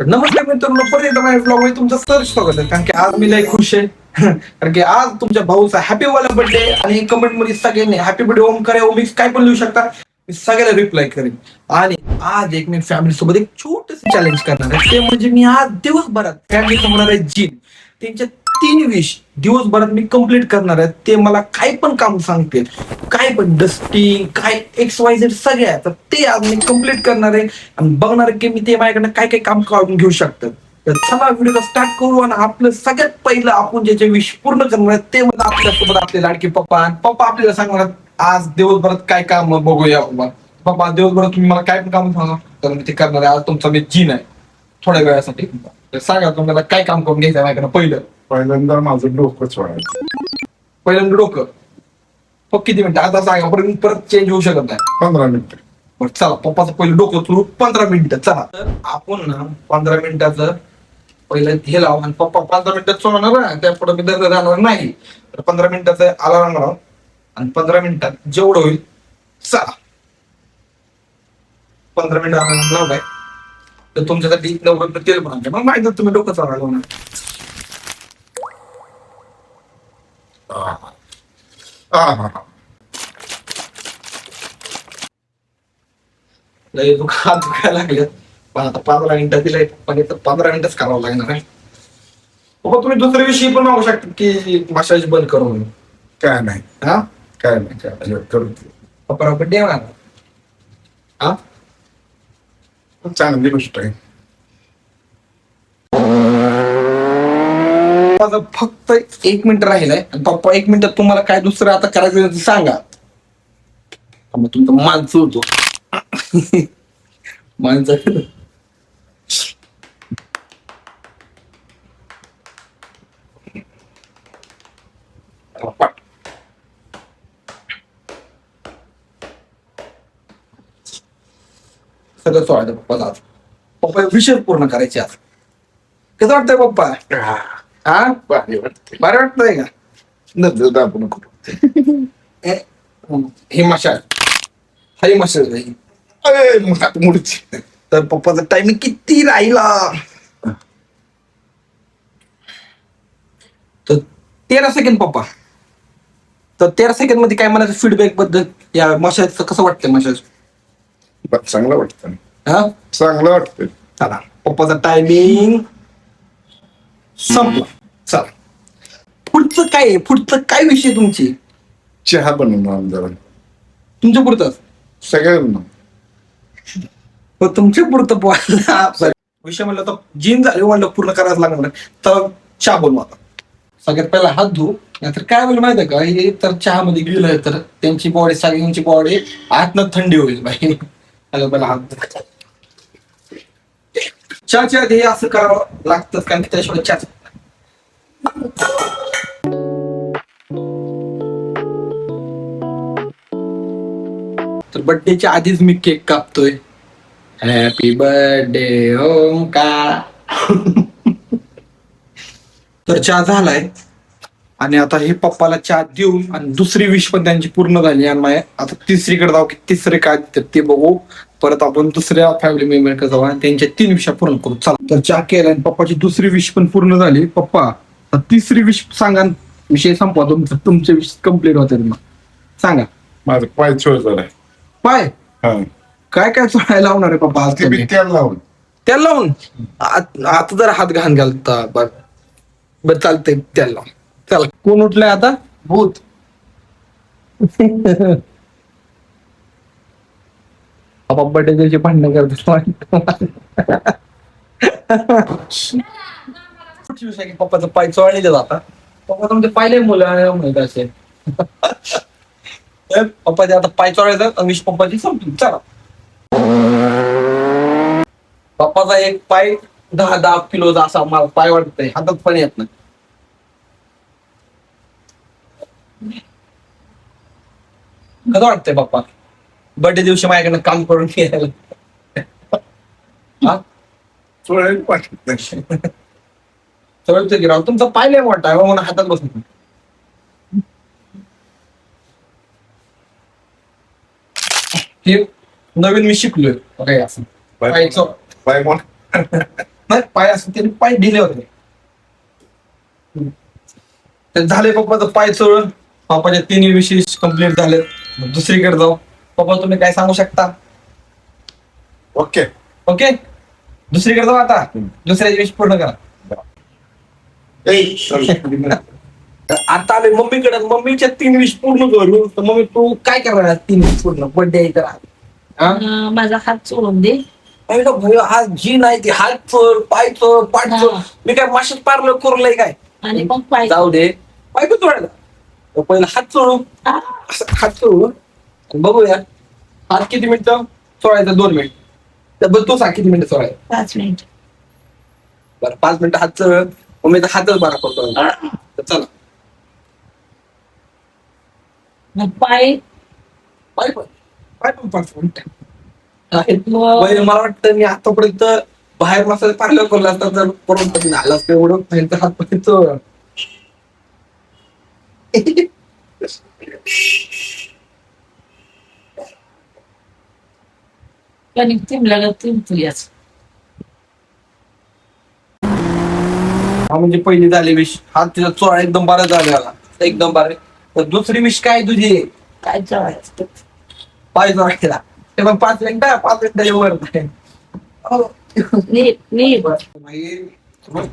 नमस्कार मित्रांनो, परत एकदा माझ्या ब्लॉग मध्ये तुमचं सर स्वागत आहे. कारण की आज मी लय खुश आहे. कारण की आज तुमच्या भाऊचा हॅपी वाला बर्थडे आणि कमेंट मध्ये सगळ्यांनी हॅपी बर्थडे ओम करा ओम काय पण लिहू शकता. मी सगळ्याला रिप्लाय करेन. आणि आज एक मी फॅमिली सोबत एक छोटस चॅलेंज करणार आहे. ते म्हणजे मी आज दिवसभरात फॅमिली होणार आहे जिम. त्यांच्या 3 विश दिवसभरात मी कम्प्लीट करणार आहे. ते मला काय पण काम सांगतील, काय पण डस्टिंग काय XYZ सगळ्या, तर ते आज मी कम्प्लीट करणार आहे आणि बघणार आहे की मी ते माझ्याकडनं काय काय काम काढून घेऊ शकतात. तर चला व्हिडिओ स्टार्ट करू. आणि आपलं सगळ्यात पहिलं आपण ज्याचे विश पूर्ण करणार आहे ते म्हणजे आपल्यासोबत आपले लाडके पप्पा. पप्पा आपल्याला सांगणार आज दिवसभरात काय काम बघूया बाबा. पप्पा दिवसभरात तुम्ही मला काय पण काम सांगा तर मी ते करणार आहे. आज तुमचा मी जिन आहे थोड्या वेळासाठी. तर सांगा तुम्हाला काय काम करून घ्यायचं माझ्याकडनं. पहिल्यांदा माझं डोकं सोडायचं. पहिल्यांदा डोकं. मग किती मिनिटं आता सांगा, परत चेंज होऊ शकत नाही. 15 मिनिटं. बरं चला, पप्पाचं पहिलं डोकं सुरू 15 मिनिटं. चला तर आपण ना 15 मिनिटाचं पहिलं हे लावू आणि पप्पा 15 मिनिटात सोडणार ना, त्या पुढे मी दर राहणार नाही. तर 15 मिनिटाचं अलार्म लावून आणि 15 मिनिटात जेवढं होईल चला. 15 मिनिटं अलार्म लावलाय तर तुमच्यासाठी लवकर तेल पण आणते. मग माहिती तुम्ही डोकं चालवणार लावणार. लय दुखायला लागले. पण आता 15 मिनिटं दिलंय पण तर 15 मिनिटच करावं लागणार आहे. बाबा तुम्ही दुसऱ्या विषयी पण मागू शकता की मसाज बंद करून. काय नाही, हा काय नाही, काय नाही. करतो. पप्पा बड्डे येणार. हा चांगली गोष्ट आहे. माझं फक्त 1 मिनिट राहिलंय आणि पप्पा 1 मिनिटात तुम्हाला काय दुसरं आता करायचं ते सांगा. मग तुमचं माणसं होतो. माणसं सगळं सोडायचं पप्पाला आज. पप्पा विषय पूर्ण करायचे आज. कसं वाटतंय पप्पा? हा भारी वाटते. बरं वाटतंय का? नजर दाबू नको. हे मशाल हाही मशाल नाही. अरे हात मुडची. तर पप्पाचा टायमिंग किती राहिला? तर 13 सेकंड पप्पा. तर 13 सेकंड मध्ये काय म्हणायचं फीडबॅक बद्दल या मशाजचं कसं वाटतंय मशाज? चांगलं वाटतं. हा चांगलं वाटतंय. चला पप्पाचा टायमिंग संपला. चला पुढचं काय आहे? पुढचं काय विषय तुमची? चहा बनवणार जरा तुमच्या पुरतच सगळ्यांना. हो तुमच्या पुरतं पोहायला विषय म्हणलं तर जिम झाले म्हणलं पूर्ण करायचं लागणार आहे. तर चहा बनवा आता. सगळ्यात पहिला हात धुवू. नाहीतर काय होईल माहिती आहे का, हे तर चहामध्ये गेलं तर त्यांची बॉडी सगळ्यांची बॉडी आतनं थंडी होईल बाई. पहिला हात धुवू. चहाच्या आधी हे असं करावं लागतं कारण की त्याशिवाय चहा. तर बर्थडेच्या आधीच मी केक कापतोय. Happy birthday Omkar. तर चहा झालाय आणि आता हे पप्पाला चहा देऊ आणि दुसरी विश पण त्यांची पूर्ण झाली. आणि माझ्या आता तिसरीकडे जाऊ की तिसरे काय देतात ते बघू. परत आपण दुसऱ्या फॅमिली मेंबरकडे जाऊ आणि त्यांच्या 3 विषया पूर्ण करू. चला तर चहा केला आणि पप्पाची दुसरी विश पण पूर्ण झाली. पप्पा आता तिसरी विश सांगा. विषय संपवा तुमचं. तुमचे विश कम्प्लीट होते मग सांगा. माझं पाय छोळ झालाय. पाय हा काय काय चोळायला लावणार आहे पप्पा आज ते तुम्ही? बी तेल लावून. त्याला लावून आता जरा हात घाण घालता. बर चालतंय त्याला लावून. चला कोण उठलंय आता? भूत. पप्पा बर्थडे दिवशी भांडणं करतात. पप्पाचं पाय चोळले जाता. पप्पा तुमचे पाहिले मुलं म्हणत असे. पप्पाचे आता पाय चोळायचं आणि विश पप्पाची संपली. चला पप्पाचा एक पाय 10 किलोचा असा मला पाय वाटतंय. हातात पण येत नाही. कसं वाटतंय पप्पा बर्थडे दिवशी माझ्याकडनं काम करून घ्यायला? हा चोळायला पाठवत नाही. चढतो की राव. तुमचा पाय नाही मोठा आहे म्हणून हातात बसत नाही. हे नवीन मी शिकलोय. काय असं पाय मोठा. नाही पाय असं त्याने पाय दिले होते. तर झाले पप्पाचं पाय चोळून. पप्पाचे 3 विशेष कम्प्लीट झाले. दुसरीकडे जाऊ. पप्पा तुम्ही काय सांगू शकता? ओके. ओके दुसरीकडे जाऊ आता. दुसऱ्या विश पूर्ण करा. आता आले मम्मीकडे. मम्मीच्या 3 विश पूर्ण करू. तर मम्मी तू काय करणार 3 विश पूर्ण बर्थडे आहे तर? माझा हात सोडून दे. आज जी नाही ती हात चोर, पाय चोर, पाठ चोर. मी काय माशात पार्लर करूलंय काय? आणि मग पाय जाऊ दे. पाय पण चोळायला. तर पहिला हात चोळू. असं हात चोळू आणि बघूया हात किती मिनिटं चोळायचं. 2 मिनिट. तर बघ तू सांग किती मिनिटं चोळायचं. 5 मिनिट. बरं 5 मिनिटं हात चोळ. मग मी तर हातच बरा करतो. तर चला मग पाय पाय पण 5 मिनिटं. मग मला वाटतं मी आतापर्यंत बाहेर मसाला पार्लर करला असता तर परत झालं असतं एवढं. त्यांचा हात पण चोळ. कणिक तिमला तिमतुयाच. हा म्हणजे पहिली झाली विष. हात तिचा चोळा एकदम बरा झाला. एकदम बरे. तर दुसरी विष काय तुझी? काय चढायचं पाय चोळायला. ते मग 5 मिनिटं 5 मिनिटाच्या वर नाही. नीट नीट.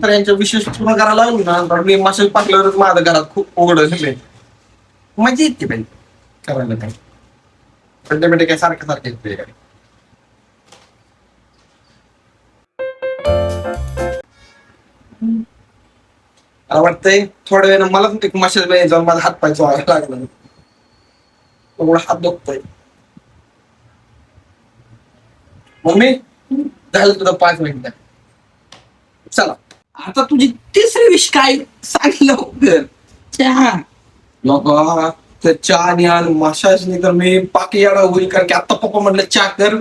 तर यांच्या विशेष पूर्ण करायला लागलो ना तर मी मासे पाकल्यावरच माझ्या घरात खूप उघड झाले. मजा येते पाहिजे करायला. काय बड्डे काय सारखं सारखं येते काय. मला वाटतंय थोड्या वेळानं मला पण ते माशाच्या वेळेस जाऊन माझा हात पाय चोळायला लागला. एवढा हात दुखतोय. मम्मी झालं तुझं 5 मिनिटं. चला आता तुझी तिसरी विश काय सांग लवकर. चहा. बाबा तर चहा आणि माशाच तर मी पाकी याडा होईल. कारण की आता पप्पा म्हटलं चहा कर.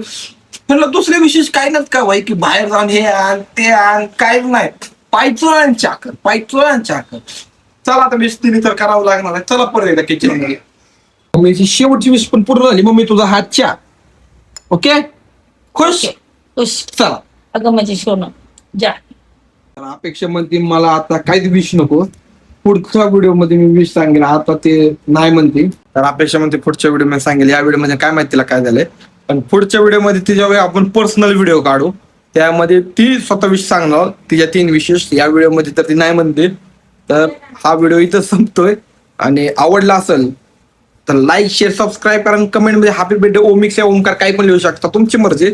म्हणलं दुसरे विशेष काय नाही का भाई की बाहेर जाऊन हे आण ते आण काय नाही. पायचो आणि चहा कर. पायचो आणि चहा कर. चला आता विश तिने तर करावं लागणार आहे. चला परत एकदा किचन मध्ये. मम्मीची शेवटची विश पण पूर्ण झाली. मम्मी तुझा हात चहा. ओके खुश. खुश. चला अगं माझी सोनं जा. अपेक्षा म्हणते मला आता काहीच विश नको. पुढच्या व्हिडिओ मध्ये मी विश सांगेल. आता ते नाही म्हणते. तर अपेक्षा म्हणते पुढच्या व्हिडिओ मध्ये सांगेल. या व्हिडिओ मध्ये काय माहिती तिला काय झालंय. पण पुढच्या व्हिडिओ मध्ये तिच्या वेळी आपण पर्सनल व्हिडिओ काढू. त्यामध्ये ती स्वतः विश सांगणार तिच्या 3 विशेष. या व्हिडिओ मध्ये तर ती नाही म्हणते. तर हा व्हिडिओ इथं संपतोय. आणि आवडला असेल तर लाईक शेअर सबस्क्राईब करा. कमेंट मध्ये हॅपी बर्थडे ओमिक्स या ओमकार काही पण लिहू शकता. तुमची मर्जी.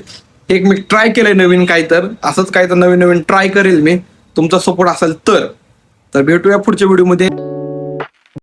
एक मी ट्राय केलंय नवीन काय तर असंच काय तर नवीन नवीन ट्राय करेल मी. तुमचा सपोर्ट असेल तर भेटूया पुढच्या व्हिडिओ मध्ये.